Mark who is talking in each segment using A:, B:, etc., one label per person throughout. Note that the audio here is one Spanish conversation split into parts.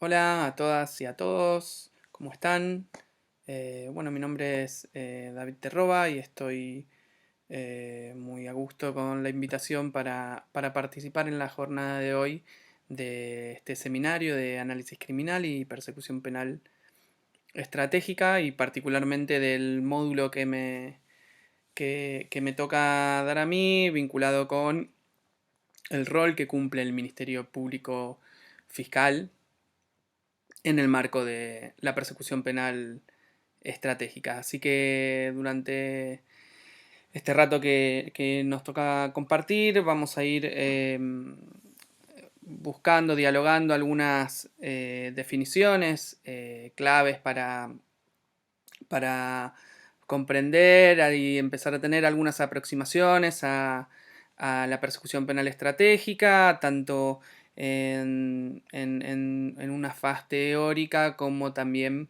A: Hola a todas y a todos, ¿cómo están? Bueno, mi nombre es David Terroba y estoy muy a gusto con la invitación para participar en la jornada de hoy de este seminario de análisis criminal y persecución penal estratégica y particularmente del módulo que me toca dar a mí vinculado con el rol que cumple el Ministerio Público Fiscal en el marco de la persecución penal estratégica. Así que durante este rato que nos toca compartir, vamos a ir buscando, dialogando algunas definiciones claves para comprender y empezar a tener algunas aproximaciones a la persecución penal estratégica, tanto en una faz teórica como también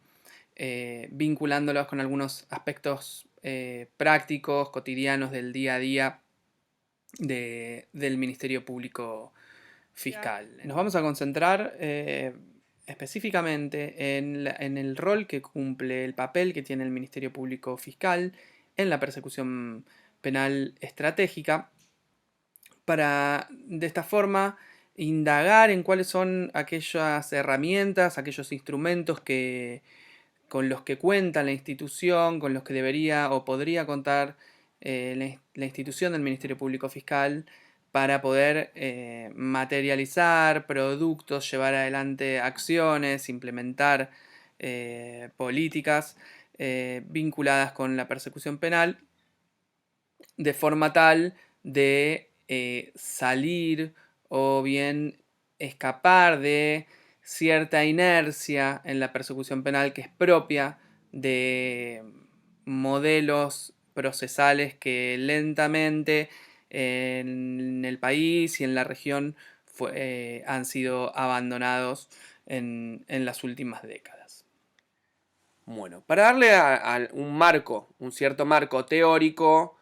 A: vinculándolos con algunos aspectos prácticos, cotidianos del día a día del Ministerio Público Fiscal. Nos vamos a concentrar específicamente en el rol que cumple, el papel que tiene el Ministerio Público Fiscal en la persecución penal estratégica, para de esta forma indagar en cuáles son aquellas herramientas, aquellos instrumentos con los que cuenta la institución, con los que debería o podría contar la institución del Ministerio Público Fiscal para poder materializar productos, llevar adelante acciones, implementar políticas vinculadas con la persecución penal, de forma tal de salir o bien escapar de cierta inercia en la persecución penal que es propia de modelos procesales que lentamente en el país y en la región han sido abandonados en las últimas décadas.
B: Bueno, para darle a un marco, un cierto marco teórico,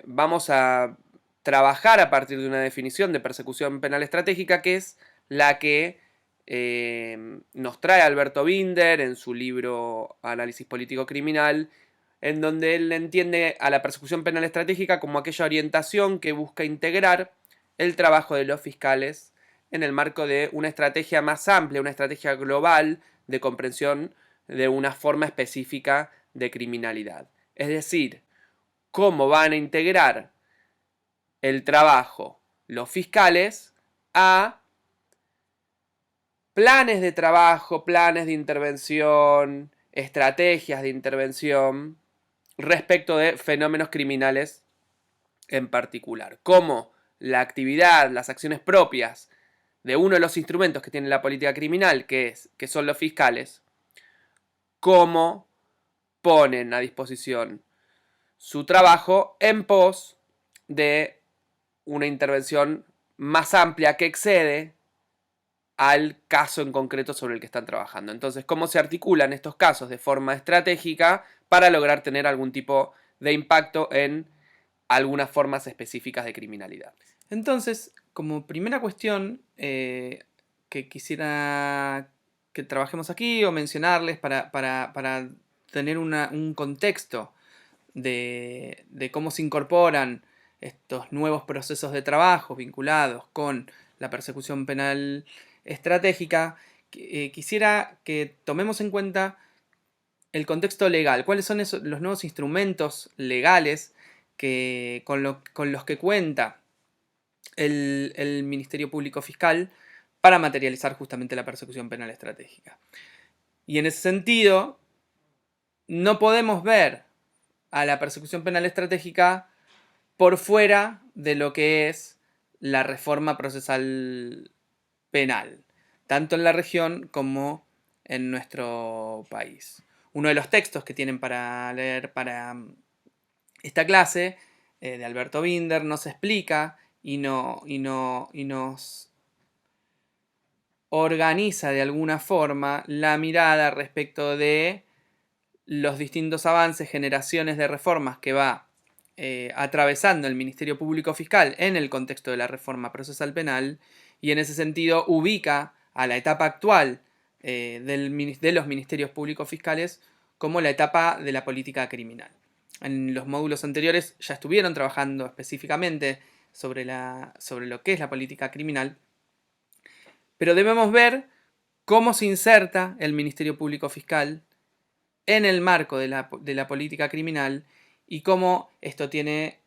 B: vamos a trabajar a partir de una definición de persecución penal estratégica que es la que nos trae Alberto Binder en su libro Análisis Político Criminal, en donde él entiende a la persecución penal estratégica como aquella orientación que busca integrar el trabajo de los fiscales en el marco de una estrategia más amplia, una estrategia global de comprensión de una forma específica de criminalidad. Es decir, cómo van a integrar el trabajo los fiscales a planes de trabajo, planes de intervención, estrategias de intervención respecto de fenómenos criminales en particular. Cómo la actividad, las acciones propias de uno de los instrumentos que tiene la política criminal, que son los fiscales, cómo ponen a disposición su trabajo en pos de una intervención más amplia que excede al caso en concreto sobre el que están trabajando. Entonces, ¿cómo se articulan estos casos de forma estratégica para lograr tener algún tipo de impacto en algunas formas específicas de criminalidad?
A: Entonces, como primera cuestión que quisiera que trabajemos aquí o mencionarles para tener un contexto de cómo se incorporan estos nuevos procesos de trabajo vinculados con la persecución penal estratégica, quisiera que tomemos en cuenta el contexto legal. ¿Cuáles son los nuevos instrumentos legales con los que cuenta el Ministerio Público Fiscal para materializar justamente la persecución penal estratégica? Y en ese sentido, no podemos ver a la persecución penal estratégica por fuera de lo que es la reforma procesal penal, tanto en la región como en nuestro país. Uno de los textos que tienen para leer para esta clase de Alberto Binder nos explica y nos organiza de alguna forma la mirada respecto de los distintos avances, generaciones de reformas que va atravesando el Ministerio Público Fiscal en el contexto de la reforma procesal penal, y en ese sentido ubica a la etapa actual de los ministerios públicos fiscales como la etapa de la política criminal. En los módulos anteriores ya estuvieron trabajando específicamente sobre lo que es la política criminal, pero debemos ver cómo se inserta el Ministerio Público Fiscal en el marco de la política criminal y cómo esto tiene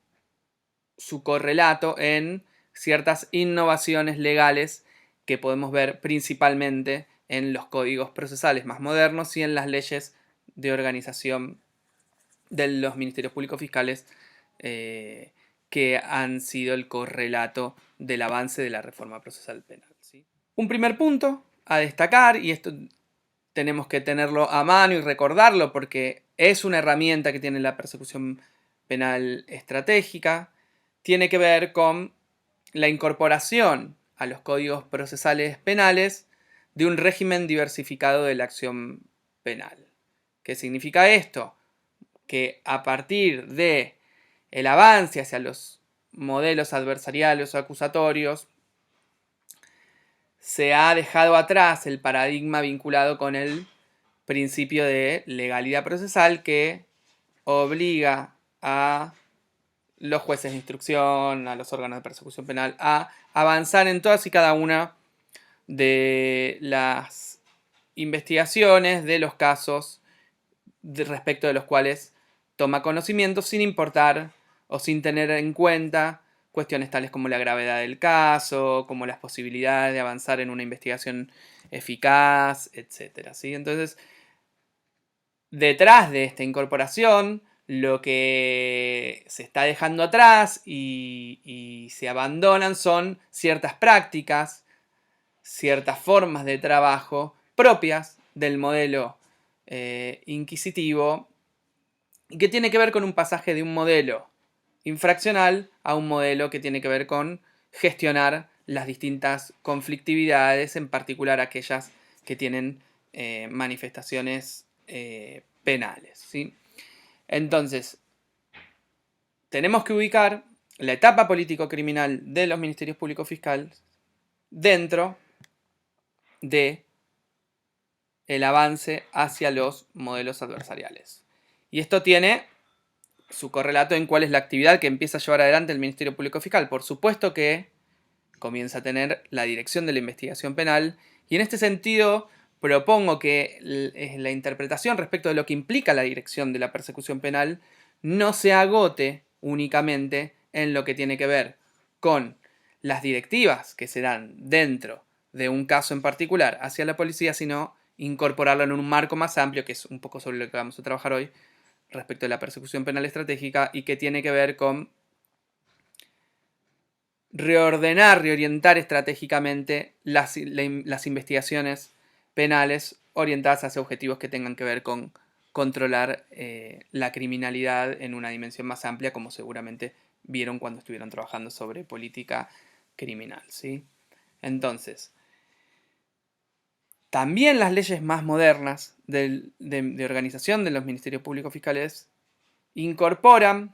A: su correlato en ciertas innovaciones legales que podemos ver principalmente en los códigos procesales más modernos y en las leyes de organización de los ministerios públicos fiscales que han sido el correlato del avance de la reforma procesal penal, ¿sí? Un primer punto a destacar, y esto tenemos que tenerlo a mano y recordarlo porque es una herramienta que tiene la persecución penal estratégica, tiene que ver con la incorporación a los códigos procesales penales de un régimen diversificado de la acción penal. ¿Qué significa esto? Que a partir de el avance hacia los modelos adversariales o acusatorios, se ha dejado atrás el paradigma vinculado con el principio de legalidad procesal que obliga a los jueces de instrucción, a los órganos de persecución penal, a avanzar en todas y cada una de las investigaciones de los casos respecto de los cuales toma conocimiento sin importar o sin tener en cuenta cuestiones tales como la gravedad del caso, como las posibilidades de avanzar en una investigación eficaz, etc. ¿Sí? Entonces, detrás de esta incorporación, lo que se está dejando atrás y se abandonan son ciertas prácticas, ciertas formas de trabajo propias del modelo inquisitivo y que tiene que ver con un pasaje de un modelo infraccional a un modelo que tiene que ver con gestionar las distintas conflictividades, en particular aquellas que tienen manifestaciones penales, ¿sí? Entonces, tenemos que ubicar la etapa político-criminal de los ministerios públicos fiscales dentro de el avance hacia los modelos adversariales. Y esto tiene su correlato en cuál es la actividad que empieza a llevar adelante el Ministerio Público Fiscal. Por supuesto que comienza a tener la dirección de la investigación penal y en este sentido propongo que la interpretación respecto de lo que implica la dirección de la persecución penal no se agote únicamente en lo que tiene que ver con las directivas que se dan dentro de un caso en particular hacia la policía, sino incorporarlo en un marco más amplio, que es un poco sobre lo que vamos a trabajar hoy, respecto de la persecución penal estratégica y que tiene que ver con reorientar estratégicamente las investigaciones penales orientadas hacia objetivos que tengan que ver con controlar la criminalidad en una dimensión más amplia, como seguramente vieron cuando estuvieron trabajando sobre política criminal, ¿sí? Entonces, también las leyes más modernas de organización de los ministerios públicos fiscales incorporan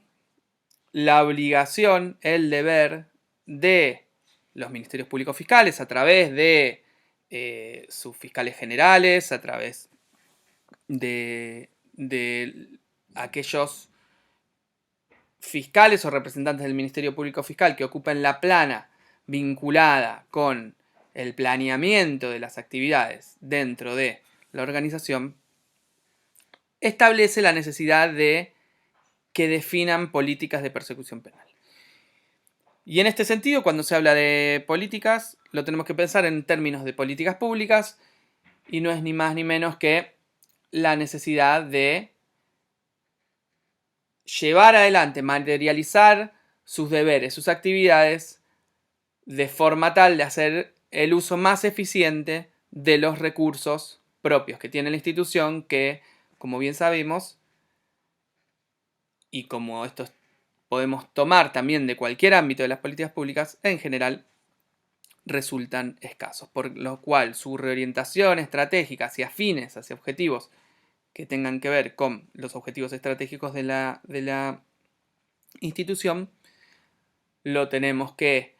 A: la obligación, el deber de los ministerios públicos fiscales a través de sus fiscales generales, a través de aquellos fiscales o representantes del Ministerio Público Fiscal que ocupen la plana vinculada con el planeamiento de las actividades dentro de la organización, establece la necesidad de que definan políticas de persecución penal. Y en este sentido, cuando se habla de políticas, lo tenemos que pensar en términos de políticas públicas y no es ni más ni menos que la necesidad de llevar adelante, materializar sus deberes, sus actividades, de forma tal de hacer el uso más eficiente de los recursos propios que tiene la institución que, como bien sabemos, y como estos podemos tomar también de cualquier ámbito de las políticas públicas, en general resultan escasos, por lo cual su reorientación estratégica hacia fines, hacia objetivos que tengan que ver con los objetivos estratégicos de la institución, lo tenemos que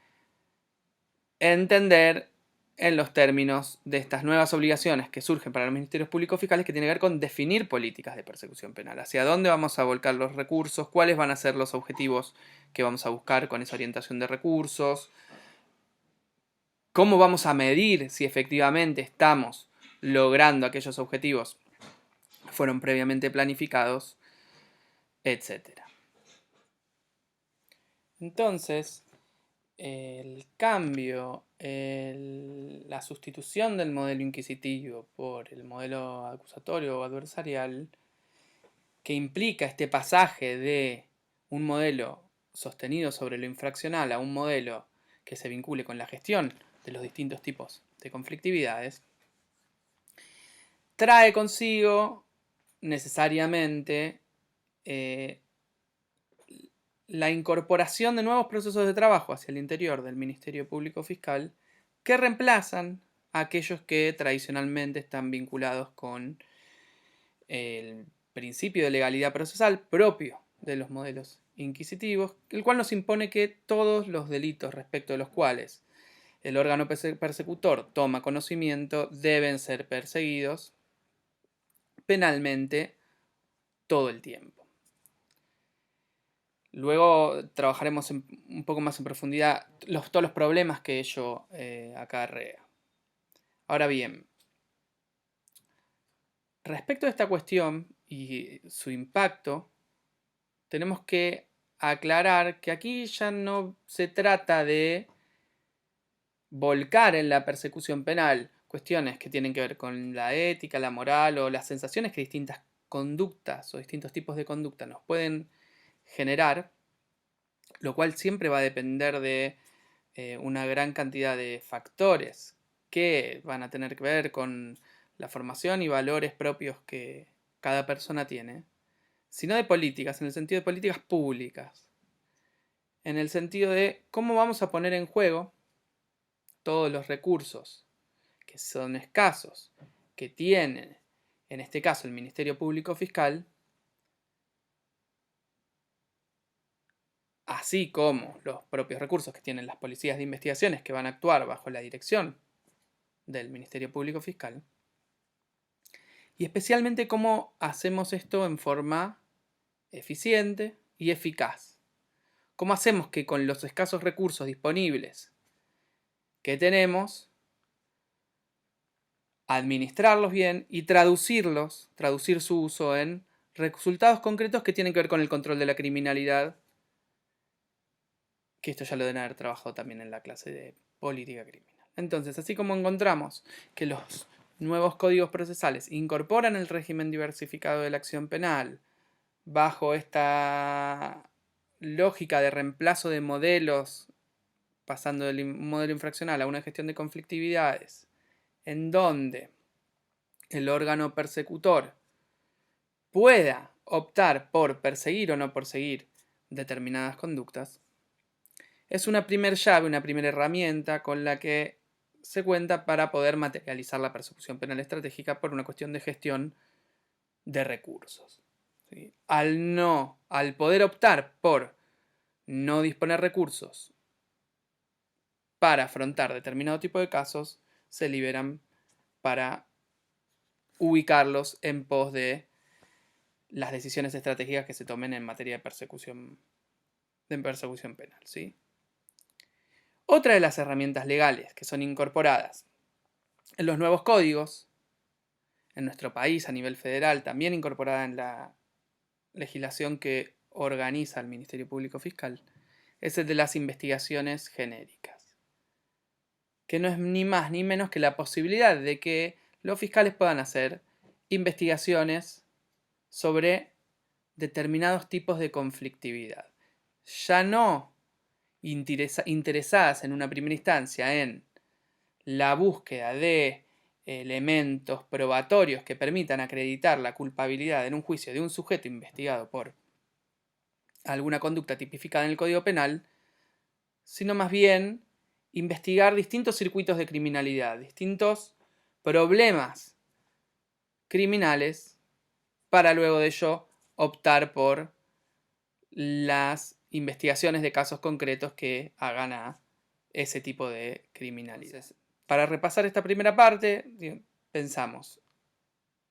A: entender en los términos de estas nuevas obligaciones que surgen para los ministerios públicos fiscales, que tiene que ver con definir políticas de persecución penal, hacia dónde vamos a volcar los recursos, cuáles van a ser los objetivos que vamos a buscar con esa orientación de recursos, cómo vamos a medir si efectivamente estamos logrando aquellos objetivos que fueron previamente planificados, etc. Entonces, el cambio, la sustitución del modelo inquisitivo por el modelo acusatorio o adversarial, que implica este pasaje de un modelo sostenido sobre lo infraccional a un modelo que se vincule con la gestión de los distintos tipos de conflictividades, trae consigo necesariamente la incorporación de nuevos procesos de trabajo hacia el interior del Ministerio Público Fiscal que reemplazan a aquellos que tradicionalmente están vinculados con el principio de legalidad procesal propio de los modelos inquisitivos, el cual nos impone que todos los delitos respecto de los cuales el órgano persecutor toma conocimiento deben ser perseguidos penalmente todo el tiempo. Luego trabajaremos un poco más en profundidad todos los problemas que ello acarrea. Ahora bien, respecto a esta cuestión y su impacto, tenemos que aclarar que aquí ya no se trata de volcar en la persecución penal cuestiones que tienen que ver con la ética, la moral o las sensaciones que distintas conductas o distintos tipos de conducta nos pueden generar, lo cual siempre va a depender de una gran cantidad de factores que van a tener que ver con la formación y valores propios que cada persona tiene, sino de políticas, en el sentido de políticas públicas, en el sentido de cómo vamos a poner en juego todos los recursos que son escasos, que tiene, en este caso, el Ministerio Público Fiscal, así como los propios recursos que tienen las policías de investigaciones que van a actuar bajo la dirección del Ministerio Público Fiscal, y especialmente cómo hacemos esto en forma eficiente y eficaz. ¿Cómo hacemos que con los escasos recursos disponibles que tenemos, administrarlos bien y traducir su uso en resultados concretos que tienen que ver con el control de la criminalidad, que esto ya lo deben haber trabajado también en la clase de política criminal? Entonces, así como encontramos que los nuevos códigos procesales incorporan el régimen diversificado de la acción penal bajo esta lógica de reemplazo de modelos, pasando del modelo infraccional a una gestión de conflictividades, en donde el órgano persecutor pueda optar por perseguir o no perseguir determinadas conductas, es una primer llave, una primera herramienta con la que se cuenta para poder materializar la persecución penal estratégica por una cuestión de gestión de recursos. ¿Sí? Al poder optar por no disponer recursos para afrontar determinado tipo de casos, se liberan para ubicarlos en pos de las decisiones estratégicas que se tomen en materia de persecución penal. ¿Sí? Otra de las herramientas legales que son incorporadas en los nuevos códigos, en nuestro país a nivel federal, también incorporada en la legislación que organiza el Ministerio Público Fiscal, es el de las investigaciones genéricas, que no es ni más ni menos que la posibilidad de que los fiscales puedan hacer investigaciones sobre determinados tipos de conflictividad, ya no interesadas en una primera instancia en la búsqueda de elementos probatorios que permitan acreditar la culpabilidad en un juicio de un sujeto investigado por alguna conducta tipificada en el Código Penal, sino más bien investigar distintos circuitos de criminalidad, distintos problemas criminales, para luego de ello optar por las investigaciones de casos concretos que hagan a ese tipo de criminalidad. para repasar esta primera parte, pensamos,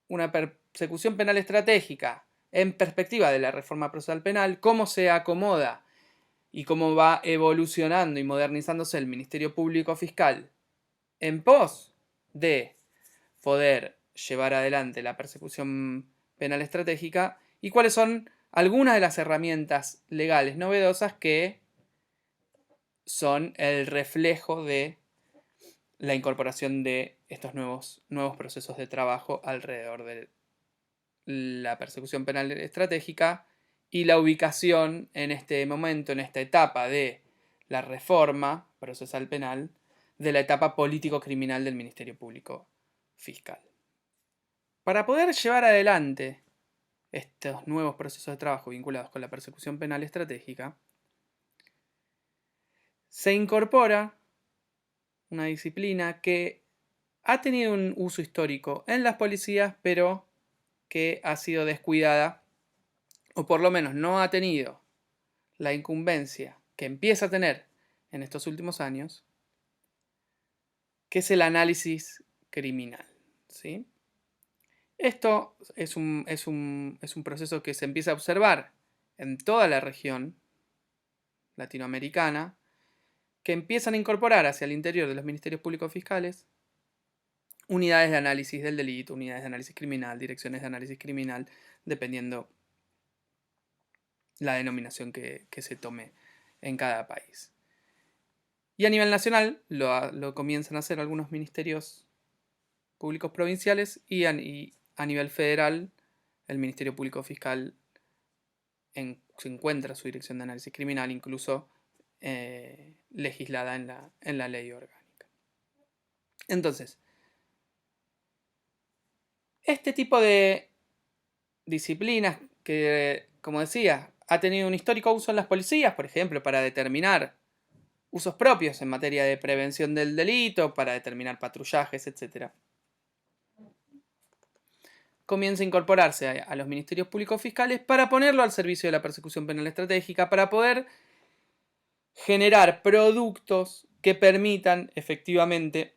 A: una persecución penal estratégica en perspectiva de la reforma procesal penal, cómo se acomoda y cómo va evolucionando y modernizándose el Ministerio Público Fiscal en pos de poder llevar adelante la persecución penal estratégica y cuáles son algunas de las herramientas legales novedosas que son el reflejo de la incorporación de estos nuevos procesos de trabajo alrededor de la persecución penal estratégica y la ubicación en este momento, en esta etapa de la reforma procesal penal, de la etapa político-criminal del Ministerio Público Fiscal. Para poder llevar adelante estos nuevos procesos de trabajo vinculados con la persecución penal estratégica, se incorpora una disciplina que ha tenido un uso histórico en las policías, pero que ha sido descuidada, o por lo menos no ha tenido la incumbencia que empieza a tener en estos últimos años, que es el análisis criminal, ¿sí? Esto es un proceso que se empieza a observar en toda la región latinoamericana, que empiezan a incorporar hacia el interior de los ministerios públicos fiscales unidades de análisis del delito, unidades de análisis criminal, direcciones de análisis criminal, dependiendo la denominación que se tome en cada país. Y a nivel nacional lo comienzan a hacer algunos ministerios públicos provinciales y a nivel federal el Ministerio Público Fiscal se encuentra su dirección de análisis criminal, incluso legislada en la ley orgánica. Entonces, este tipo de disciplinas que, como decía, ha tenido un histórico uso en las policías, por ejemplo, para determinar usos propios en materia de prevención del delito, para determinar patrullajes, etc. Comienza a incorporarse a los ministerios públicos fiscales para ponerlo al servicio de la persecución penal estratégica, para poder generar productos que permitan efectivamente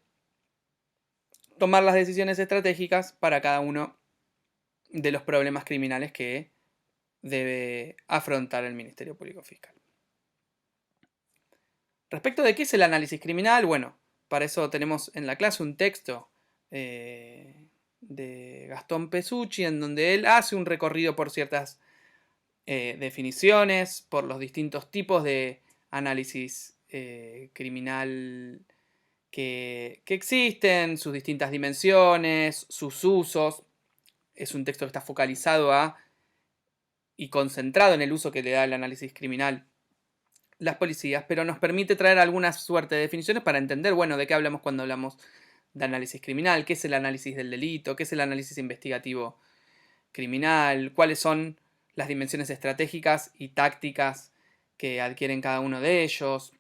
A: tomar las decisiones estratégicas para cada uno de los problemas criminales que debe afrontar el Ministerio Público Fiscal. Respecto de qué es el análisis criminal, bueno, para eso tenemos en la clase un texto de Gastón Pesucci, en donde él hace un recorrido por ciertas definiciones, por los distintos tipos de análisis criminal que existen, sus distintas dimensiones, sus usos. Es un texto que está focalizado y concentrado en el uso que le da el análisis criminal las policías, pero nos permite traer alguna suerte de definiciones para entender, bueno, de qué hablamos cuando hablamos de análisis criminal, qué es el análisis del delito, qué es el análisis investigativo criminal, cuáles son las dimensiones estratégicas y tácticas que adquieren cada uno de ellos,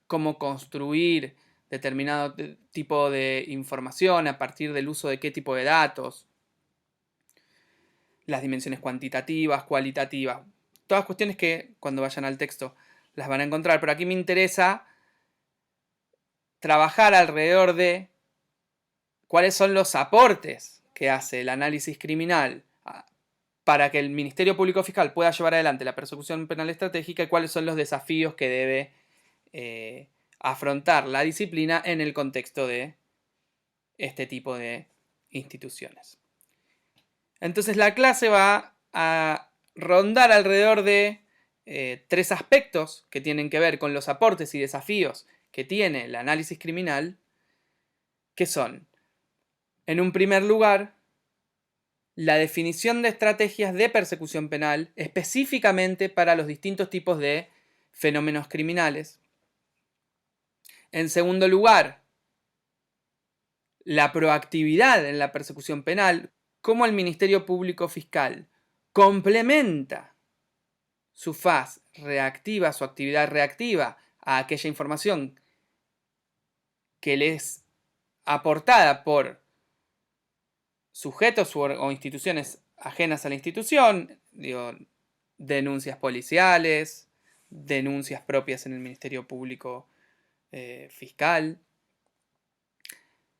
A: cómo construir determinado tipo de información a partir del uso de qué tipo de datos, las dimensiones cuantitativas, cualitativas, todas cuestiones que cuando vayan al texto las van a encontrar, pero aquí me interesa trabajar alrededor de cuáles son los aportes que hace el análisis criminal para que el Ministerio Público Fiscal pueda llevar adelante la persecución penal estratégica y cuáles son los desafíos que debe afrontar la disciplina en el contexto de este tipo de instituciones. Entonces la clase va a rondar alrededor de tres aspectos que tienen que ver con los aportes y desafíos que tiene el análisis criminal, que son, en un primer lugar, la definición de estrategias de persecución penal específicamente para los distintos tipos de fenómenos criminales. En segundo lugar, la proactividad en la persecución penal, cómo el Ministerio Público Fiscal complementa su faz reactiva, su actividad reactiva a aquella información que le es aportada por sujetos o instituciones ajenas a la institución, denuncias policiales, denuncias propias en el Ministerio Público Fiscal.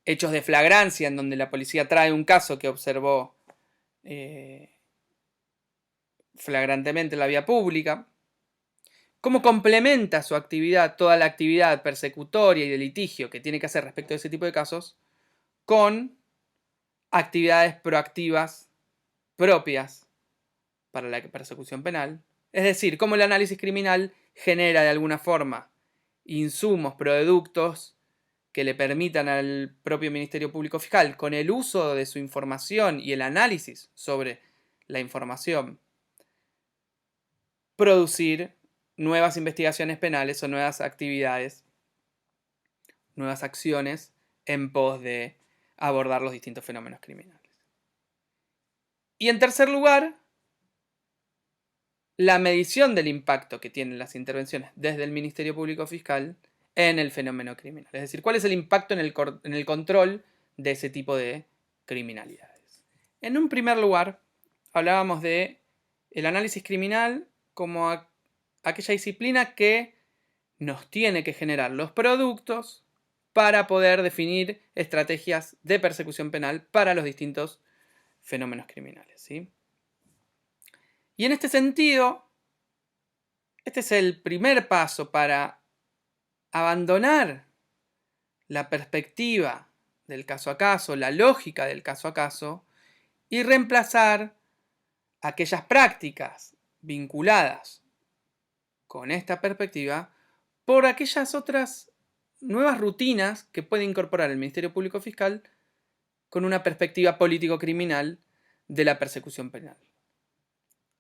A: hechos de flagrancia en donde la policía trae un caso que observó flagrantemente en la vía pública. ¿Cómo complementa su actividad, toda la actividad persecutoria y de litigio que tiene que hacer respecto a ese tipo de casos, con actividades proactivas propias para la persecución penal? Es decir, cómo el análisis criminal genera de alguna forma insumos, productos que le permitan al propio Ministerio Público Fiscal, con el uso de su información y el análisis sobre la información, producir nuevas investigaciones penales o nuevas actividades, nuevas acciones en pos de abordar los distintos fenómenos criminales. Y en tercer lugar, la medición del impacto que tienen las intervenciones desde el Ministerio Público Fiscal en el fenómeno criminal. Es decir, cuál es el impacto en el control de ese tipo de criminalidades. En un primer lugar, hablábamos de el análisis criminal como aquella disciplina que nos tiene que generar los productos para poder definir estrategias de persecución penal para los distintos fenómenos criminales, ¿sí? Y en este sentido, este es el primer paso para abandonar la perspectiva del caso a caso, la lógica del caso a caso, y reemplazar aquellas prácticas vinculadas con esta perspectiva por aquellas otras nuevas rutinas que puede incorporar el Ministerio Público Fiscal con una perspectiva político-criminal de la persecución penal.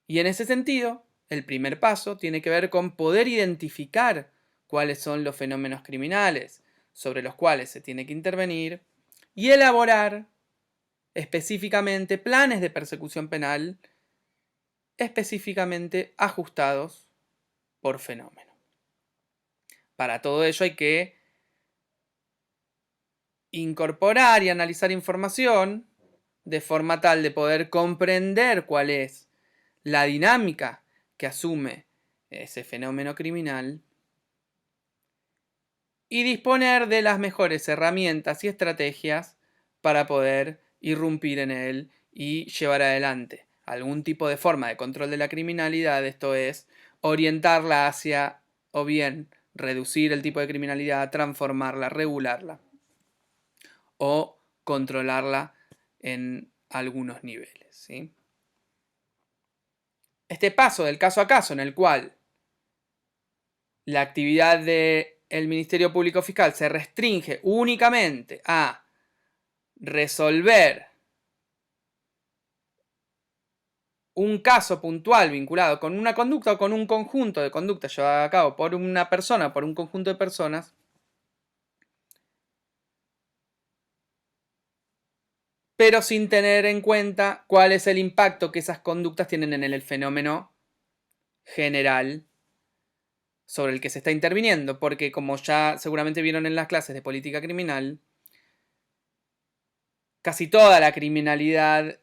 A: Y en ese sentido, el primer paso tiene que ver con poder identificar cuáles son los fenómenos criminales sobre los cuales se tiene que intervenir y elaborar específicamente planes de persecución penal específicamente ajustados por fenómeno. Para todo ello hay que incorporar y analizar información de forma tal de poder comprender cuál es la dinámica que asume ese fenómeno criminal y disponer de las mejores herramientas y estrategias para poder irrumpir en él y llevar adelante algún tipo de forma de control de la criminalidad, esto es, orientarla hacia, o bien reducir el tipo de criminalidad, transformarla, regularla o controlarla en algunos niveles, ¿sí? Este paso del caso a caso en el cual la actividad del Ministerio Público Fiscal se restringe únicamente a resolver un caso puntual vinculado con una conducta o con un conjunto de conductas llevadas a cabo por una persona o por un conjunto de personas, pero sin tener en cuenta cuál es el impacto que esas conductas tienen en el fenómeno general sobre el que se está interviniendo, porque como ya seguramente vieron en las clases de política criminal, casi toda la criminalidad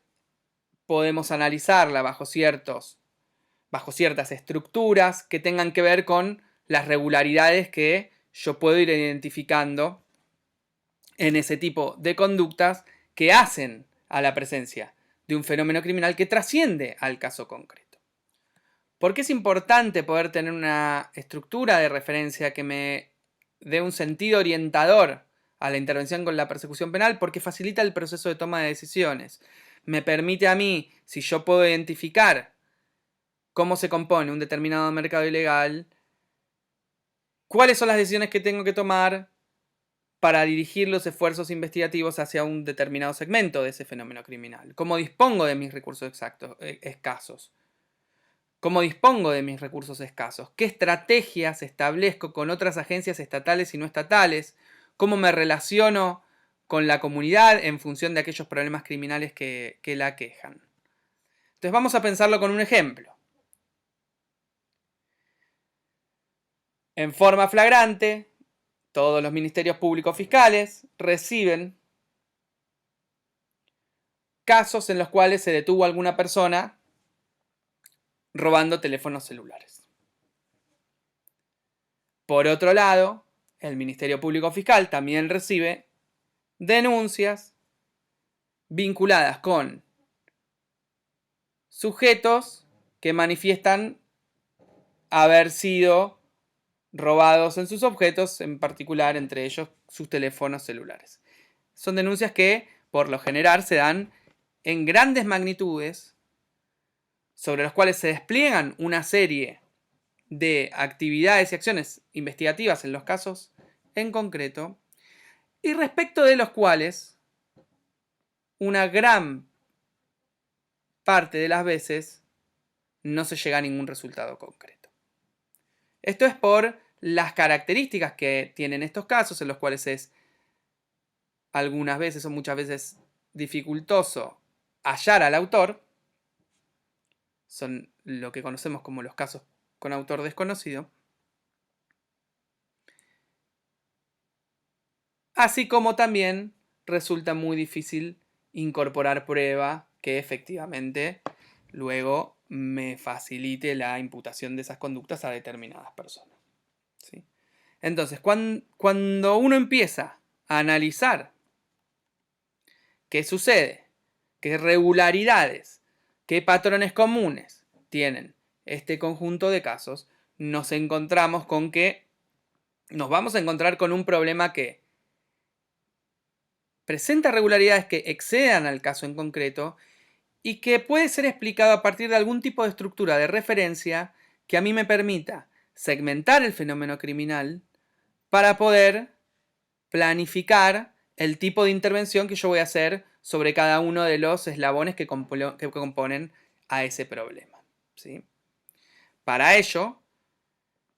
A: podemos analizarla bajo ciertas estructuras que tengan que ver con las regularidades que yo puedo ir identificando en ese tipo de conductas que hacen a la presencia de un fenómeno criminal que trasciende al caso concreto. ¿Por qué es importante poder tener una estructura de referencia que me dé un sentido orientador a la intervención con la persecución penal? Porque facilita el proceso de toma de decisiones. Me permite a mí, si yo puedo identificar cómo se compone un determinado mercado ilegal, cuáles son las decisiones que tengo que tomar para dirigir los esfuerzos investigativos hacia un determinado segmento de ese fenómeno criminal. ¿Cómo dispongo de mis recursos escasos? ¿Cómo dispongo de mis recursos escasos? ¿Qué estrategias establezco con otras agencias estatales y no estatales? ¿Cómo me relaciono con la comunidad en función de aquellos problemas criminales que la aquejan? Entonces vamos a pensarlo con un ejemplo. En forma flagrante, todos los ministerios públicos fiscales reciben casos en los cuales se detuvo a alguna persona robando teléfonos celulares. Por otro lado, el Ministerio Público Fiscal también recibe denuncias vinculadas con sujetos que manifiestan haber sido robados en sus objetos, en particular entre ellos sus teléfonos celulares. Son denuncias que por lo general se dan en grandes magnitudes, sobre las cuales se despliegan una serie de actividades y acciones investigativas en los casos en concreto, y respecto de los cuales una gran parte de las veces no se llega a ningún resultado concreto. Esto es por las características que tienen estos casos, en los cuales es algunas veces o muchas veces dificultoso hallar al autor. Son lo que conocemos como los casos con autor desconocido. Así como también resulta muy difícil incorporar prueba que efectivamente luego me facilite la imputación de esas conductas a determinadas personas. ¿Sí? Entonces, cuando uno empieza a analizar qué sucede, qué regularidades, qué patrones comunes tienen este conjunto de casos, nos encontramos con que nos vamos a encontrar con un problema que presenta regularidades que excedan al caso en concreto y que puede ser explicado a partir de algún tipo de estructura de referencia que a mí me permita segmentar el fenómeno criminal para poder planificar el tipo de intervención que yo voy a hacer sobre cada uno de los eslabones que componen a ese problema. ¿Sí? Para ello,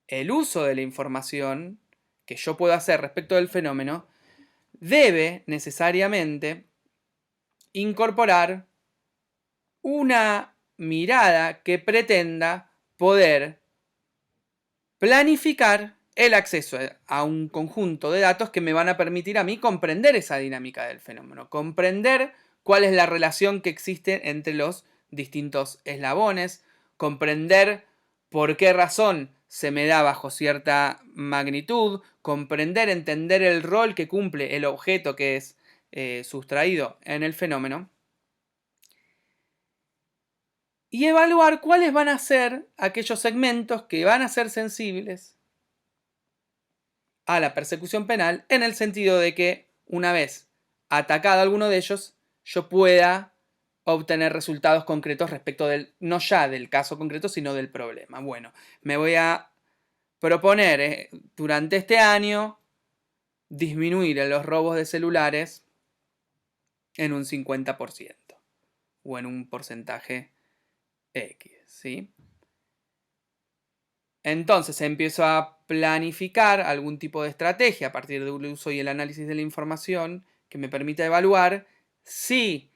A: el uso de la información que yo puedo hacer respecto del fenómeno debe necesariamente incorporar una mirada que pretenda poder planificar el acceso a un conjunto de datos que me van a permitir a mí comprender esa dinámica del fenómeno, comprender cuál es la relación que existe entre los distintos eslabones, comprender por qué razón se me da bajo cierta magnitud, comprender, entender el rol que cumple el objeto que es sustraído en el fenómeno, y evaluar cuáles van a ser aquellos segmentos que van a ser sensibles a la persecución penal, en el sentido de que una vez atacado alguno de ellos, yo pueda obtener resultados concretos respecto del, no ya del caso concreto, sino del problema. Bueno, me voy a proponer durante este año disminuir los robos de celulares en un 50% o en un porcentaje X, ¿sí? Entonces empiezo a planificar algún tipo de estrategia a partir del uso y el análisis de la información que me permita evaluar si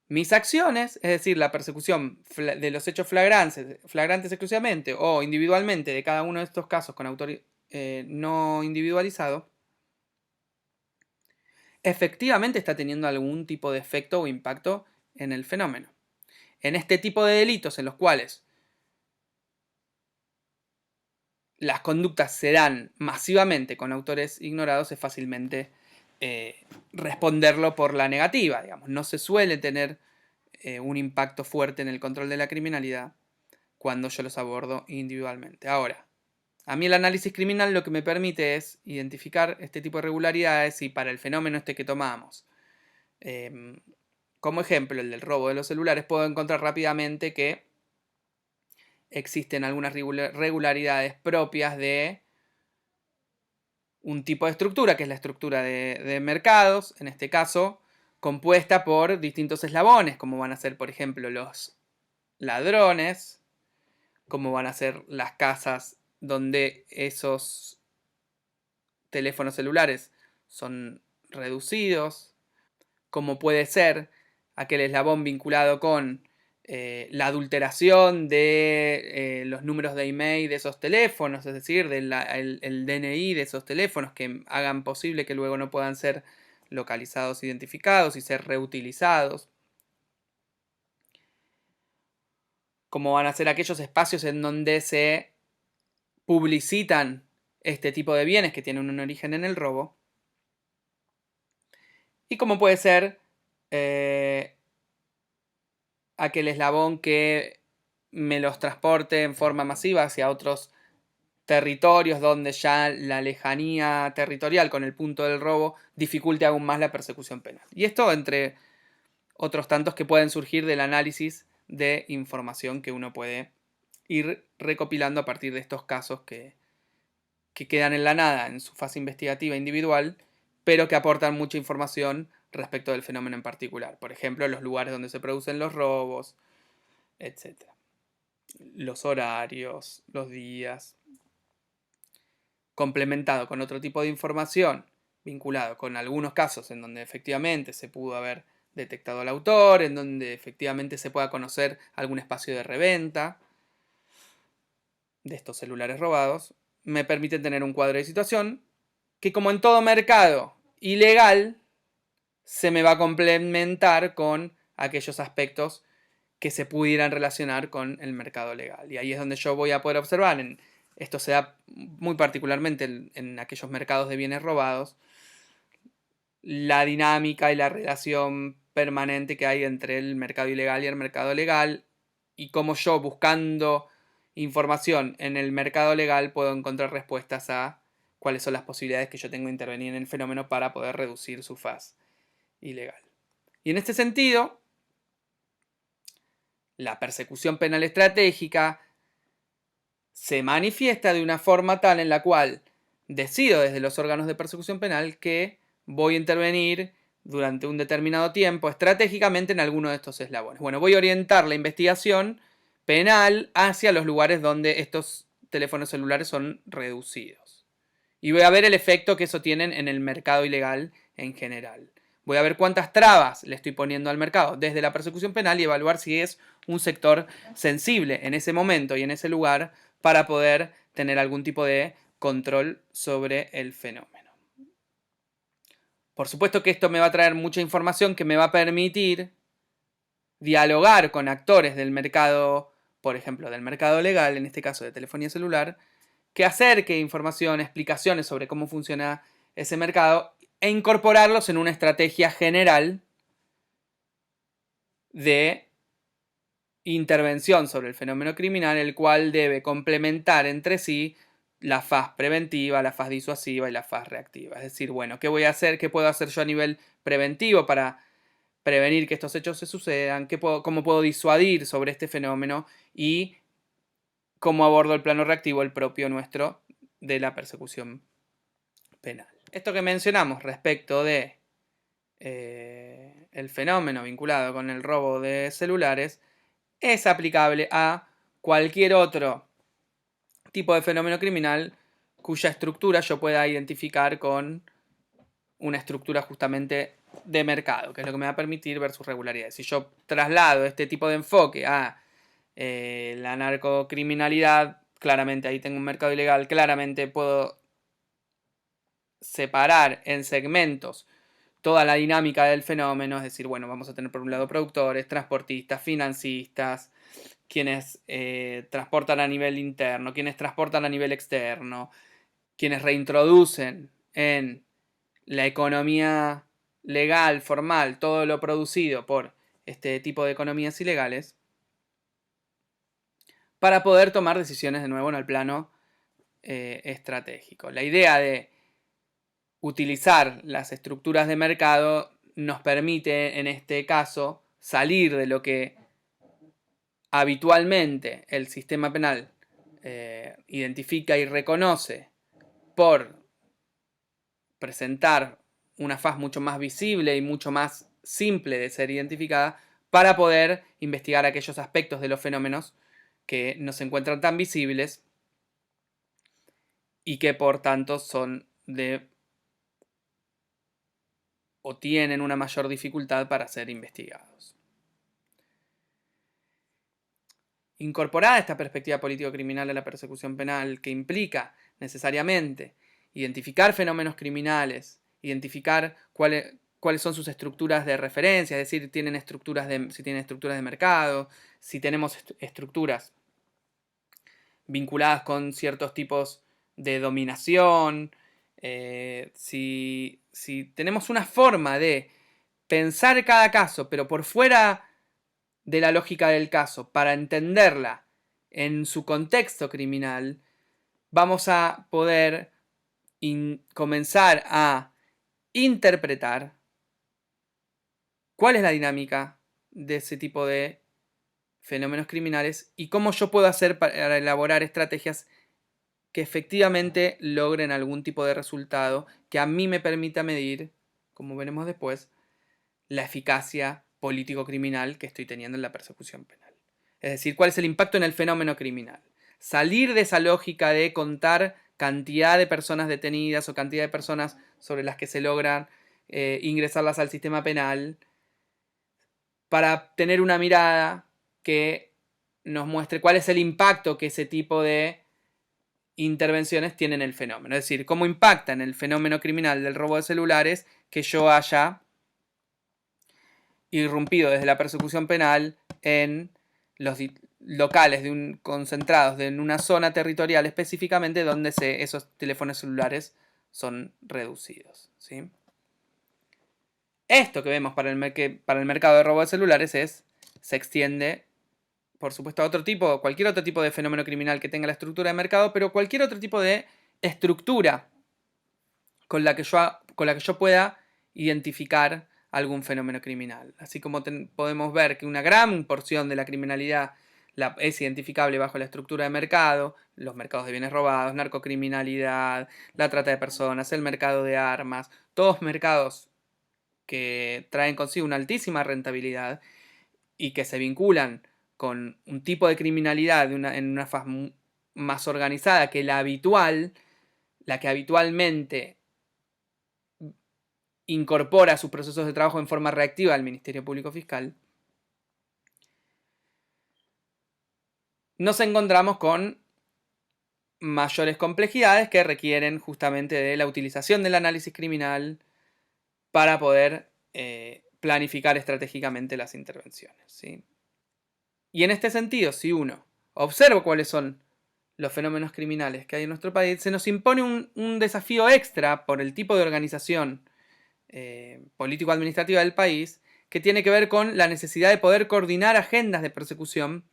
A: mis acciones, es decir, la persecución de los hechos flagrantes exclusivamente o individualmente de cada uno de estos casos con autor no individualizado, efectivamente está teniendo algún tipo de efecto o impacto en el fenómeno. En este tipo de delitos en los cuales las conductas se dan masivamente con autores ignorados, es fácilmente responderlo por la negativa, digamos. No se suele tener un impacto fuerte en el control de la criminalidad cuando yo los abordo individualmente. Ahora, a mí el análisis criminal lo que me permite es identificar este tipo de regularidades y para el fenómeno este que tomamos, como ejemplo el del robo de los celulares, puedo encontrar rápidamente que existen algunas regularidades propias de un tipo de estructura, que es la estructura de mercados, en este caso, compuesta por distintos eslabones, como van a ser, por ejemplo, los ladrones, como van a ser las casas donde esos teléfonos celulares son reducidos, como puede ser aquel eslabón vinculado con la adulteración de los números de email de esos teléfonos, es decir, el DNI de esos teléfonos que hagan posible que luego no puedan ser localizados, identificados y ser reutilizados. Como van a ser aquellos espacios en donde se publicitan este tipo de bienes que tienen un origen en el robo. y como puede ser aquel eslabón que me los transporte en forma masiva hacia otros territorios donde ya la lejanía territorial con el punto del robo dificulte aún más la persecución penal. Y esto entre otros tantos que pueden surgir del análisis de información que uno puede ir recopilando a partir de estos casos que quedan en la nada en su fase investigativa individual, pero que aportan mucha información respecto del fenómeno en particular. Por ejemplo, los lugares donde se producen los robos, etc. Los horarios, los días, complementado con otro tipo de información vinculado con algunos casos en donde efectivamente se pudo haber detectado al autor, en donde efectivamente se pueda conocer algún espacio de reventa de estos celulares robados, me permite tener un cuadro de situación que, como en todo mercado ilegal, se me va a complementar con aquellos aspectos que se pudieran relacionar con el mercado legal. Y ahí es donde yo voy a poder observar, esto se da muy particularmente en aquellos mercados de bienes robados, la dinámica y la relación permanente que hay entre el mercado ilegal y el mercado legal, y cómo yo, buscando información en el mercado legal, puedo encontrar respuestas a cuáles son las posibilidades que yo tengo de intervenir en el fenómeno para poder reducir su faz ilegal. Y en este sentido, la persecución penal estratégica se manifiesta de una forma tal en la cual decido desde los órganos de persecución penal que voy a intervenir durante un determinado tiempo estratégicamente en alguno de estos eslabones. Bueno, voy a orientar la investigación penal hacia los lugares donde estos teléfonos celulares son reducidos. Y voy a ver el efecto que eso tiene en el mercado ilegal en general. Voy a ver cuántas trabas le estoy poniendo al mercado desde la persecución penal y evaluar si es un sector sensible en ese momento y en ese lugar para poder tener algún tipo de control sobre el fenómeno. Por supuesto que esto me va a traer mucha información que me va a permitir dialogar con actores del mercado, por ejemplo, del mercado legal, en este caso de telefonía celular, que acerque información, explicaciones sobre cómo funciona ese mercado e incorporarlos en una estrategia general de intervención sobre el fenómeno criminal, el cual debe complementar entre sí la faz preventiva, la faz disuasiva y la faz reactiva. Es decir, bueno, ¿qué voy a hacer? ¿Qué puedo hacer yo a nivel preventivo para prevenir que estos hechos se sucedan? ¿Cómo puedo disuadir sobre este fenómeno? Y cómo abordo el plano reactivo, el propio nuestro, de la persecución penal. Esto que mencionamos respecto de el fenómeno vinculado con el robo de celulares es aplicable a cualquier otro tipo de fenómeno criminal cuya estructura yo pueda identificar con una estructura justamente de mercado, que es lo que me va a permitir ver sus regularidades. Si yo traslado este tipo de enfoque a la narcocriminalidad, claramente ahí tengo un mercado ilegal, claramente puedo separar en segmentos toda la dinámica del fenómeno, es decir, bueno, vamos a tener por un lado productores, transportistas, financistas, quienes transportan a nivel interno, quienes transportan a nivel externo, quienes reintroducen en la economía legal, formal, todo lo producido por este tipo de economías ilegales, para poder tomar decisiones de nuevo en el plano estratégico. La idea de utilizar las estructuras de mercado nos permite, en este caso, salir de lo que habitualmente el sistema penal identifica y reconoce por presentar una faz mucho más visible y mucho más simple de ser identificada para poder investigar aquellos aspectos de los fenómenos que no se encuentran tan visibles y que por tanto son de o tienen una mayor dificultad para ser investigados. Incorporada esta perspectiva político-criminal a la persecución penal, que implica necesariamente identificar fenómenos criminales, identificar cuáles son sus estructuras de referencia, es decir, si tienen estructuras de mercado, si tenemos estructuras vinculadas con ciertos tipos de dominación, si tenemos una forma de pensar cada caso, pero por fuera de la lógica del caso, para entenderla en su contexto criminal, vamos a poder comenzar a interpretar cuál es la dinámica de ese tipo de fenómenos criminales y cómo yo puedo hacer para elaborar estrategias que efectivamente logren algún tipo de resultado que a mí me permita medir, como veremos después, la eficacia político-criminal que estoy teniendo en la persecución penal. Es decir, cuál es el impacto en el fenómeno criminal. Salir de esa lógica de contar cantidad de personas detenidas o cantidad de personas sobre las que se logran ingresarlas al sistema penal para tener una mirada que nos muestre cuál es el impacto que ese tipo de intervenciones tienen en el fenómeno. Es decir, cómo impacta en el fenómeno criminal del robo de celulares que yo haya irrumpido desde la persecución penal en los locales concentrados en una zona territorial específicamente donde esos teléfonos celulares son reducidos. ¿Sí? Esto que vemos para el mercado de robo de celulares se extiende, por supuesto, a cualquier otro tipo de fenómeno criminal que tenga la estructura de mercado, pero cualquier otro tipo de estructura con la que yo pueda identificar algún fenómeno criminal. Así como podemos ver que una gran porción de la criminalidad es identificable bajo la estructura de mercado, los mercados de bienes robados, narcocriminalidad, la trata de personas, el mercado de armas, todos mercados que traen consigo una altísima rentabilidad y que se vinculan con un tipo de criminalidad en una fase más organizada que la habitual, la que habitualmente incorpora sus procesos de trabajo en forma reactiva al Ministerio Público Fiscal, nos encontramos con mayores complejidades que requieren justamente de la utilización del análisis criminal para poder planificar estratégicamente las intervenciones. ¿Sí? Y en este sentido, si uno observa cuáles son los fenómenos criminales que hay en nuestro país, se nos impone un desafío extra por el tipo de organización político-administrativa del país, que tiene que ver con la necesidad de poder coordinar agendas de persecución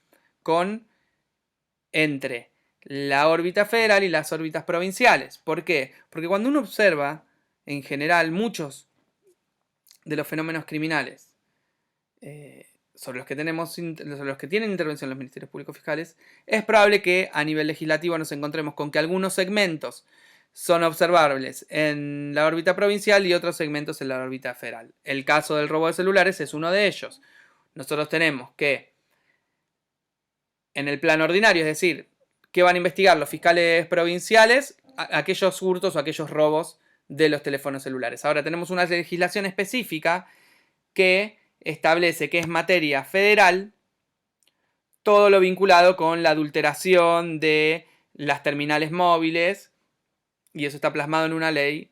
A: entre la órbita federal y las órbitas provinciales. ¿Por qué? Porque cuando uno observa, en general, muchos de los fenómenos criminales sobre los que tienen intervención los ministerios públicos fiscales, es probable que a nivel legislativo nos encontremos con que algunos segmentos son observables en la órbita provincial y otros segmentos en la órbita federal. El caso del robo de celulares es uno de ellos. Nosotros tenemos que, en el plano ordinario, es decir, que van a investigar los fiscales provinciales aquellos hurtos o aquellos robos de los teléfonos celulares. Ahora tenemos una legislación específica que establece que es materia federal todo lo vinculado con la adulteración de las terminales móviles, y eso está plasmado en una ley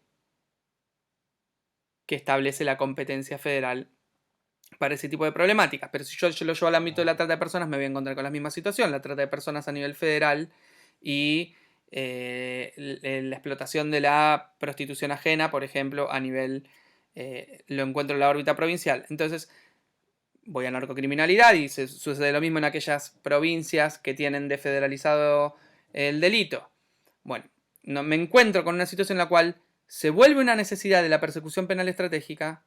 A: que establece la competencia federal para ese tipo de problemáticas. Pero si yo lo llevo al ámbito de la trata de personas, me voy a encontrar con la misma situación. La trata de personas a nivel federal y la explotación de la prostitución ajena, por ejemplo, a nivel, lo encuentro en la órbita provincial. Entonces, voy a narcocriminalidad y sucede lo mismo en aquellas provincias que tienen desfederalizado el delito. Bueno, me encuentro con una situación en la cual se vuelve una necesidad de la persecución penal estratégica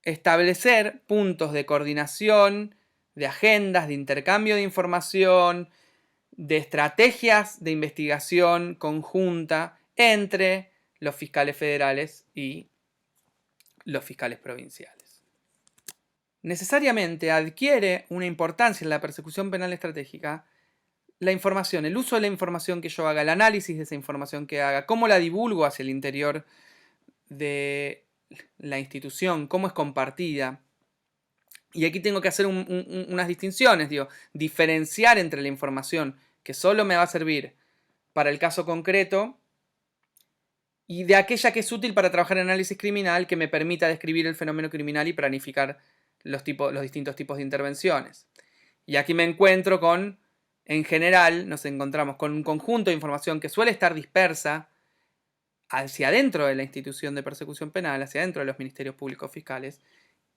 A: establecer puntos de coordinación, de agendas, de intercambio de información, de estrategias de investigación conjunta entre los fiscales federales y los fiscales provinciales. Necesariamente adquiere una importancia en la persecución penal estratégica la información, el uso de la información que yo haga, el análisis de esa información que haga, cómo la divulgo hacia el interior de la institución, cómo es compartida. Y aquí tengo que hacer unas distinciones, diferenciar entre la información que solo me va a servir para el caso concreto y de aquella que es útil para trabajar en análisis criminal, que me permita describir el fenómeno criminal y planificar los distintos tipos de intervenciones. Y aquí me encuentro con, en general, nos encontramos con un conjunto de información que suele estar dispersa hacia adentro de la institución de persecución penal, hacia adentro de los ministerios públicos fiscales,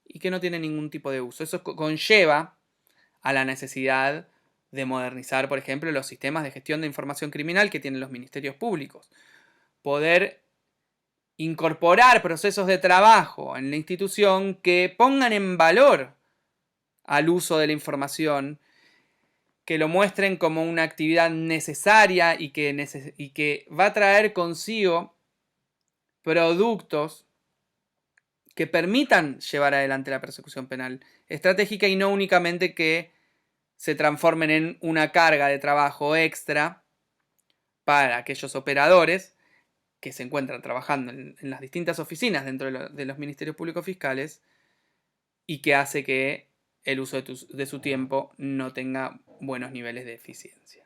A: y que no tiene ningún tipo de uso. Eso conlleva a la necesidad de modernizar, por ejemplo, los sistemas de gestión de información criminal que tienen los ministerios públicos. Poder incorporar procesos de trabajo en la institución que pongan en valor al uso de la información, que lo muestren como una actividad necesaria y que va a traer consigo productos que permitan llevar adelante la persecución penal estratégica y no únicamente que se transformen en una carga de trabajo extra para aquellos operadores que se encuentran trabajando en las distintas oficinas dentro de los ministerios públicos fiscales y que hace que el uso de su tiempo no tenga buenos niveles de eficiencia.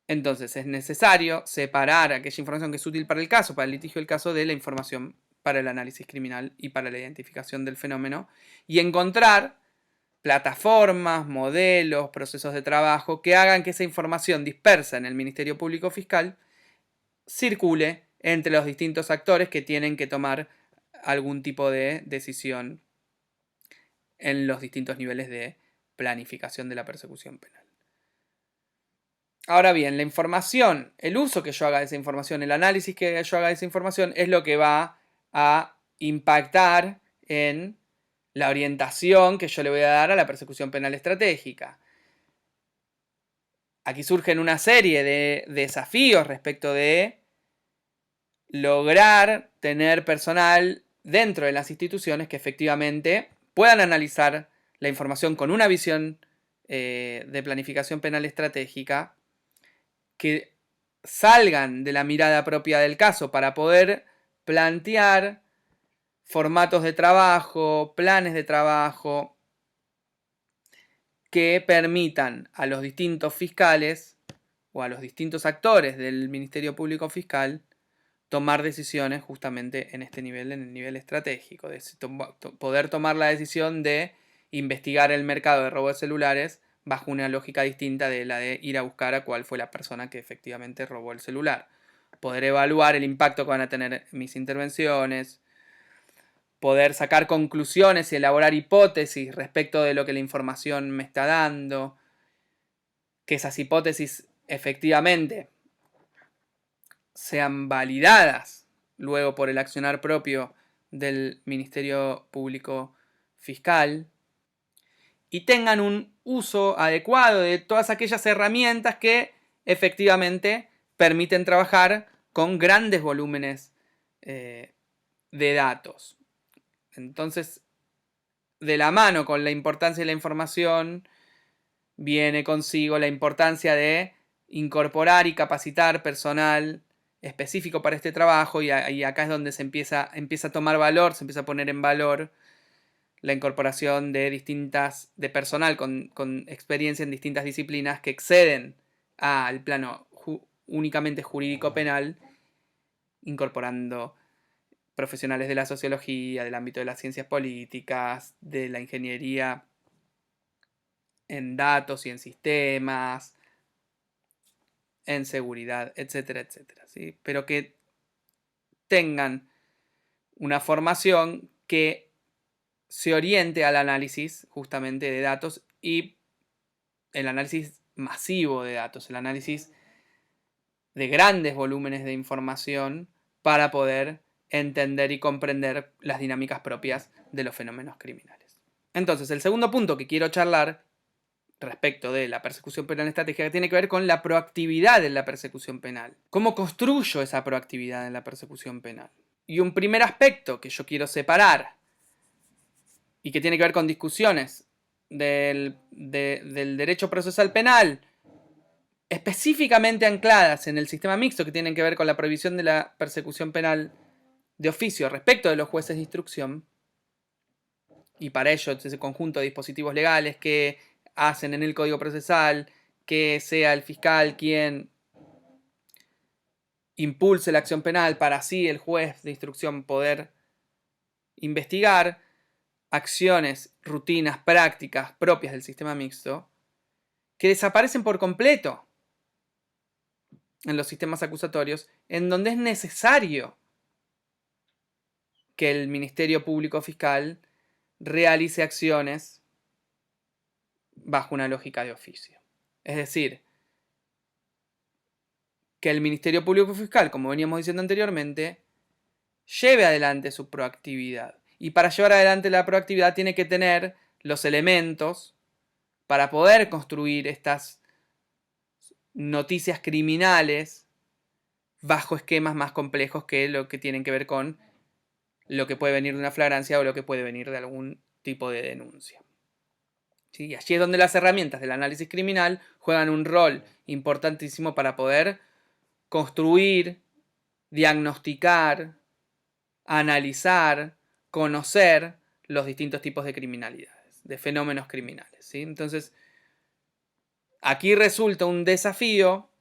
A: Entonces es necesario separar aquella información que es útil para el caso, para el litigio del caso, de la información para el análisis criminal y para la identificación del fenómeno, y encontrar plataformas, modelos, procesos de trabajo que hagan que esa información dispersa en el Ministerio Público Fiscal circule entre los distintos actores que tienen que tomar algún tipo de decisión en los distintos niveles de planificación de la persecución penal. Ahora bien, la información, el uso que yo haga de esa información, el análisis que yo haga de esa información es lo que va a impactar en la orientación que yo le voy a dar a la persecución penal estratégica. Aquí surgen una serie de desafíos respecto de lograr tener personal dentro de las instituciones que efectivamente puedan analizar la información con una visión de planificación penal estratégica, que salgan de la mirada propia del caso para poder plantear formatos de trabajo, planes de trabajo que permitan a los distintos fiscales o a los distintos actores del Ministerio Público Fiscal tomar decisiones justamente en este nivel, en el nivel estratégico, de poder tomar la decisión de investigar el mercado de robo de celulares bajo una lógica distinta de la de ir a buscar a cuál fue la persona que efectivamente robó el celular. Poder evaluar el impacto que van a tener mis intervenciones, poder sacar conclusiones y elaborar hipótesis respecto de lo que la información me está dando, que esas hipótesis efectivamente sean validadas luego por el accionar propio del Ministerio Público Fiscal y tengan un uso adecuado de todas aquellas herramientas que efectivamente permiten trabajar con grandes volúmenes de datos. Entonces, de la mano con la importancia de la información, viene consigo la importancia de incorporar y capacitar personal específico para este trabajo, y acá es donde se empieza a tomar valor, se empieza a poner en valor la incorporación de personal con experiencia en distintas disciplinas que exceden al plano únicamente jurídico penal, incorporando profesionales de la sociología, del ámbito de las ciencias políticas, de la ingeniería en datos y en sistemas, en seguridad, etcétera, etcétera, ¿sí? Pero que tengan una formación que se oriente al análisis justamente de datos y el análisis masivo de datos, el análisis de grandes volúmenes de información para poder entender y comprender las dinámicas propias de los fenómenos criminales. Entonces, el segundo punto que quiero charlar respecto de la persecución penal estratégica tiene que ver con la proactividad en la persecución penal. ¿Cómo construyo esa proactividad en la persecución penal? Y un primer aspecto que yo quiero separar y que tiene que ver con discusiones del derecho procesal penal específicamente ancladas en el sistema mixto, que tienen que ver con la prohibición de la persecución penal de oficio respecto de los jueces de instrucción, y para ello ese conjunto de dispositivos legales que hacen en el Código Procesal que sea el fiscal quien impulse la acción penal para así el juez de instrucción poder investigar acciones, rutinas, prácticas propias del sistema mixto que desaparecen por completo en los sistemas acusatorios, en donde es necesario que el Ministerio Público Fiscal realice acciones bajo una lógica de oficio. Es decir, que el Ministerio Público Fiscal, como veníamos diciendo anteriormente, lleve adelante su proactividad. Y para llevar adelante la proactividad tiene que tener los elementos para poder construir estas noticias criminales bajo esquemas más complejos que lo que tienen que ver con lo que puede venir de una flagrancia o lo que puede venir de algún tipo de denuncia. ¿Sí? Y allí es donde las herramientas del análisis criminal juegan un rol importantísimo para poder construir, diagnosticar, analizar, conocer los distintos tipos de criminalidades, de fenómenos criminales. ¿Sí? Entonces, aquí resulta un desafío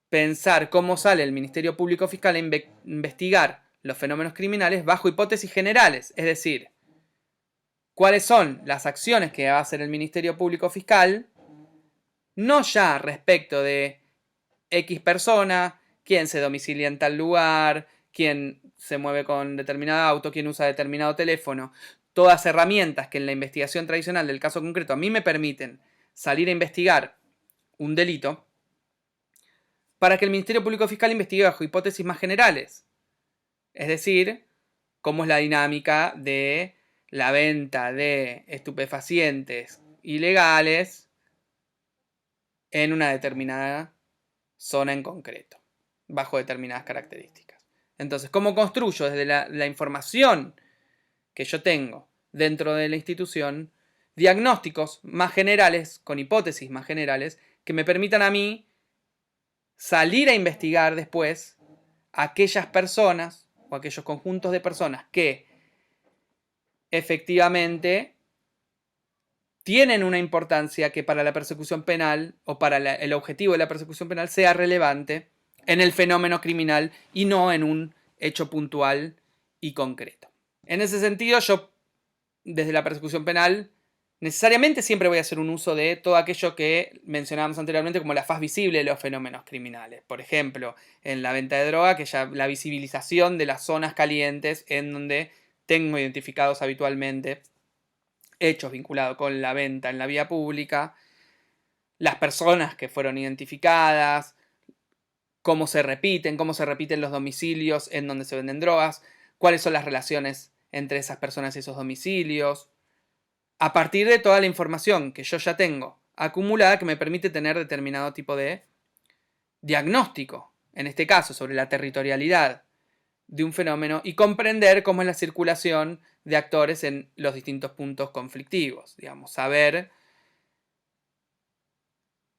A: pensar cómo sale el Ministerio Público Fiscal a investigar los fenómenos criminales bajo hipótesis generales, es decir, cuáles son las acciones que va a hacer el Ministerio Público Fiscal, no ya respecto de X persona, quién se domicilia en tal lugar, quién se mueve con determinado auto, quién usa determinado teléfono, todas herramientas que en la investigación tradicional del caso concreto a mí me permiten salir a investigar un delito, para que el Ministerio Público Fiscal investigue bajo hipótesis más generales. Es decir, cómo es la dinámica de la venta de estupefacientes ilegales en una determinada zona en concreto, bajo determinadas características. Entonces, ¿cómo construyo desde la información que yo tengo dentro de la institución diagnósticos más generales, con hipótesis más generales, que me permitan a mí salir a investigar después a aquellas personas o aquellos conjuntos de personas que efectivamente tienen una importancia que para la persecución penal o para el objetivo de la persecución penal sea relevante en el fenómeno criminal y no en un hecho puntual y concreto. En ese sentido, yo desde la persecución penal necesariamente siempre voy a hacer un uso de todo aquello que mencionábamos anteriormente como la faz visible de los fenómenos criminales. Por ejemplo, en la venta de droga, que ya la visibilización de las zonas calientes en donde tengo identificados habitualmente hechos vinculados con la venta en la vía pública, las personas que fueron identificadas, cómo se repiten los domicilios en donde se venden drogas, cuáles son las relaciones entre esas personas y esos domicilios, a partir de toda la información que yo ya tengo acumulada que me permite tener determinado tipo de diagnóstico, en este caso sobre la territorialidad de un fenómeno y comprender cómo es la circulación de actores en los distintos puntos conflictivos, digamos, saber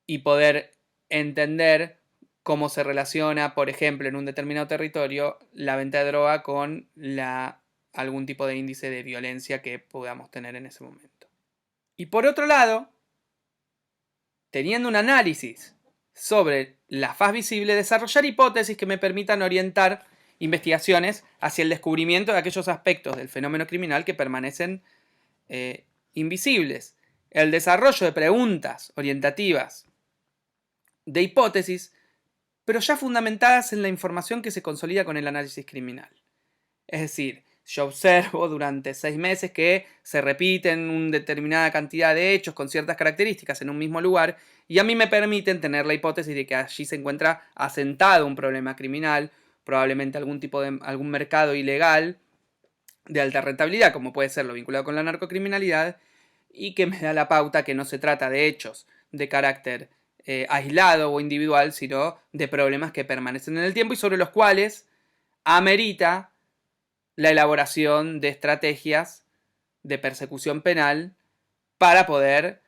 A: y poder entender cómo se relaciona, por ejemplo, en un determinado territorio, la venta de droga con algún tipo de índice de violencia que podamos tener en ese momento. Y por otro lado, teniendo un análisis sobre la faz visible, desarrollar hipótesis que me permitan orientar investigaciones hacia el descubrimiento de aquellos aspectos del fenómeno criminal que permanecen invisibles. El desarrollo de preguntas orientativas de hipótesis, pero ya fundamentadas en la información que se consolida con el análisis criminal. Es decir, yo observo durante 6 meses que se repiten una determinada cantidad de hechos con ciertas características en un mismo lugar y a mí me permiten tener la hipótesis de que allí se encuentra asentado un problema criminal, probablemente algún mercado ilegal de alta rentabilidad, como puede ser lo vinculado con la narcocriminalidad, y que me da la pauta que no se trata de hechos de carácter aislado o individual, sino de problemas que permanecen en el tiempo y sobre los cuales amerita la elaboración de estrategias de persecución penal para poder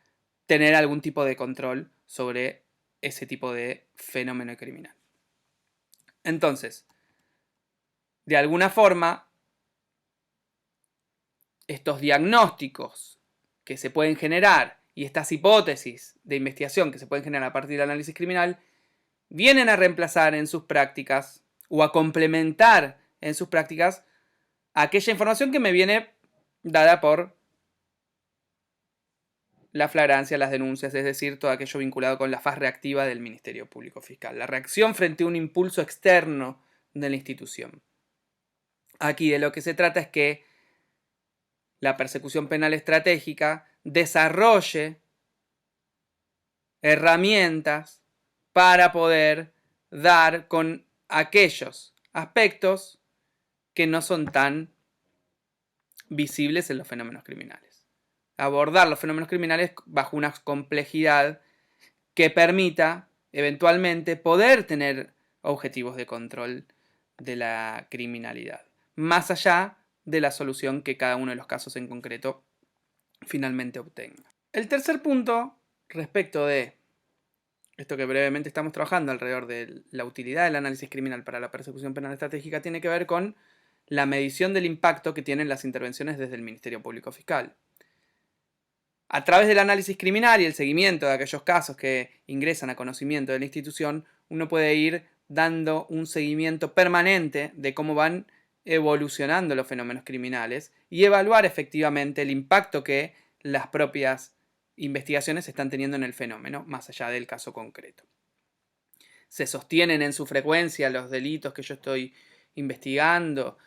A: tener algún tipo de control sobre ese tipo de fenómeno criminal. Entonces, de alguna forma, estos diagnósticos que se pueden generar y estas hipótesis de investigación que se pueden generar a partir del análisis criminal vienen a reemplazar en sus prácticas o a complementar en sus prácticas aquella información que me viene dada por la flagrancia, las denuncias, es decir, todo aquello vinculado con la faz reactiva del Ministerio Público Fiscal. La reacción frente a un impulso externo de la institución. Aquí de lo que se trata es que la persecución penal estratégica desarrolle herramientas para poder dar con aquellos aspectos que no son tan visibles en los fenómenos criminales. Abordar los fenómenos criminales bajo una complejidad que permita eventualmente poder tener objetivos de control de la criminalidad, más allá de la solución que cada uno de los casos en concreto finalmente obtenga. El tercer punto, respecto de esto que brevemente estamos trabajando alrededor de la utilidad del análisis criminal para la persecución penal estratégica, tiene que ver con la medición del impacto que tienen las intervenciones desde el Ministerio Público Fiscal. A través del análisis criminal y el seguimiento de aquellos casos que ingresan a conocimiento de la institución, uno puede ir dando un seguimiento permanente de cómo van evolucionando los fenómenos criminales y evaluar efectivamente el impacto que las propias investigaciones están teniendo en el fenómeno, más allá del caso concreto. Se sostienen en su frecuencia los delitos que yo estoy investigando,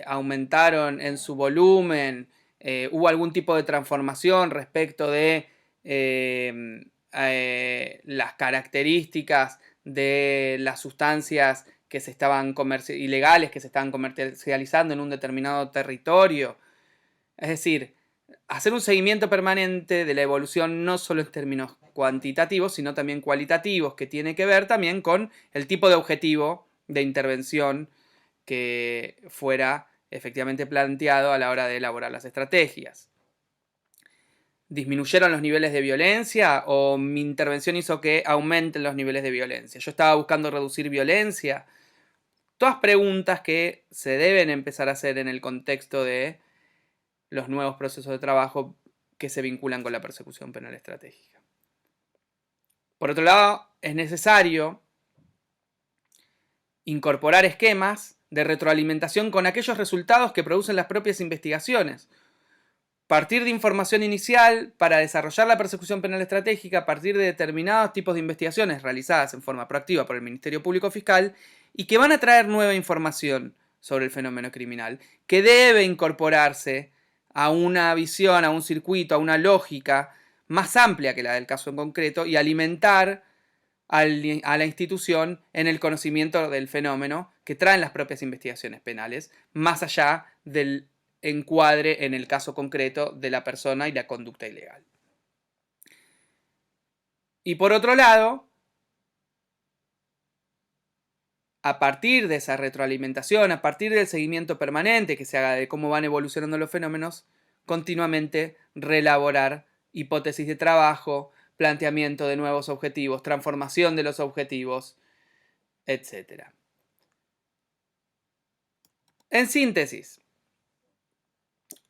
A: aumentaron en su volumen, hubo algún tipo de transformación respecto de las características de las sustancias que se estaban ilegales que se estaban comercializando en un determinado territorio. Es decir, hacer un seguimiento permanente de la evolución no solo en términos cuantitativos, sino también cualitativos, que tiene que ver también con el tipo de objetivo de intervención que fuera efectivamente planteado a la hora de elaborar las estrategias. ¿Disminuyeron los niveles de violencia o mi intervención hizo que aumenten los niveles de violencia? ¿Yo estaba buscando reducir violencia? Todas preguntas que se deben empezar a hacer en el contexto de los nuevos procesos de trabajo que se vinculan con la persecución penal estratégica. Por otro lado, es necesario incorporar esquemas de retroalimentación con aquellos resultados que producen las propias investigaciones. Partir de información inicial para desarrollar la persecución penal estratégica a partir de determinados tipos de investigaciones realizadas en forma proactiva por el Ministerio Público Fiscal y que van a traer nueva información sobre el fenómeno criminal, que debe incorporarse a una visión, a un circuito, a una lógica más amplia que la del caso en concreto y alimentar a la institución en el conocimiento del fenómeno que traen las propias investigaciones penales, más allá del encuadre en el caso concreto de la persona y la conducta ilegal. Y por otro lado, a partir de esa retroalimentación, a partir del seguimiento permanente que se haga de cómo van evolucionando los fenómenos, continuamente reelaborar hipótesis de trabajo, planteamiento de nuevos objetivos, transformación de los objetivos, etc. En síntesis,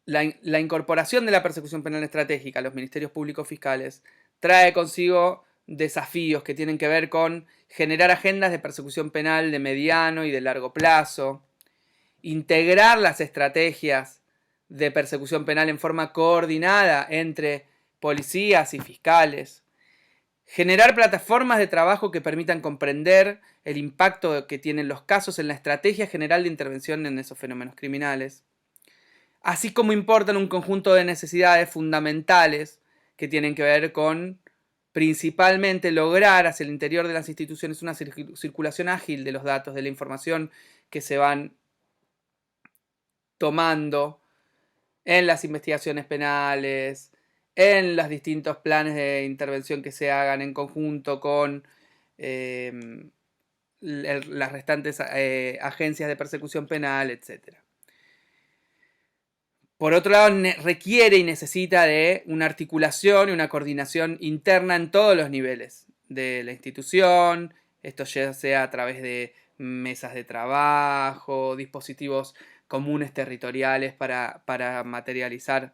A: la incorporación de la persecución penal estratégica a los ministerios públicos fiscales trae consigo desafíos que tienen que ver con generar agendas de persecución penal de mediano y de largo plazo, integrar las estrategias de persecución penal en forma coordinada entre policías y fiscales, generar plataformas de trabajo que permitan comprender el impacto que tienen los casos en la estrategia general de intervención en esos fenómenos criminales, así como importan un conjunto de necesidades fundamentales que tienen que ver con principalmente lograr hacia el interior de las instituciones una circulación ágil de los datos, de la información que se van tomando en las investigaciones penales, en los distintos planes de intervención que se hagan en conjunto con las restantes agencias de persecución penal, etc. Por otro lado, requiere y necesita de una articulación y una coordinación interna en todos los niveles de la institución, esto ya sea a través de mesas de trabajo, dispositivos comunes territoriales para materializar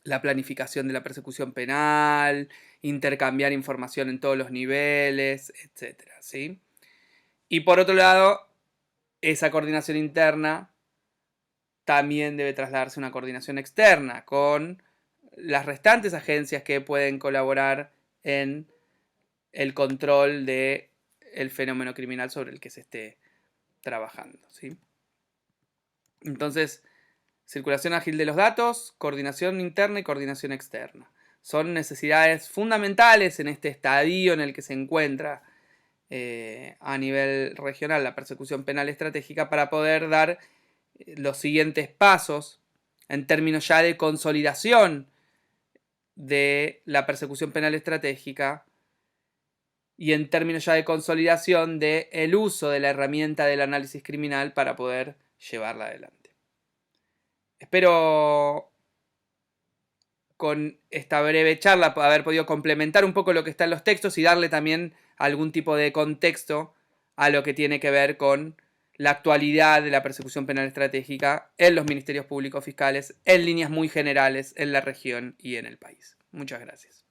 A: la planificación de la persecución penal, intercambiar información en todos los niveles, etc. ¿Sí? Y por otro lado, esa coordinación interna también debe trasladarse a una coordinación externa con las restantes agencias que pueden colaborar en el control del fenómeno criminal sobre el que se esté trabajando, ¿sí? Entonces, circulación ágil de los datos, coordinación interna y coordinación externa. Son necesidades fundamentales en este estadio en el que se encuentra a nivel regional la persecución penal estratégica para poder dar los siguientes pasos en términos ya de consolidación de la persecución penal estratégica y en términos ya de consolidación del uso de la herramienta del análisis criminal para poder llevarla adelante. Espero con esta breve charla haber podido complementar un poco lo que está en los textos y darle también algún tipo de contexto a lo que tiene que ver con la actualidad de la persecución penal estratégica en los ministerios públicos fiscales, en líneas muy generales, en la región y en el país. Muchas gracias.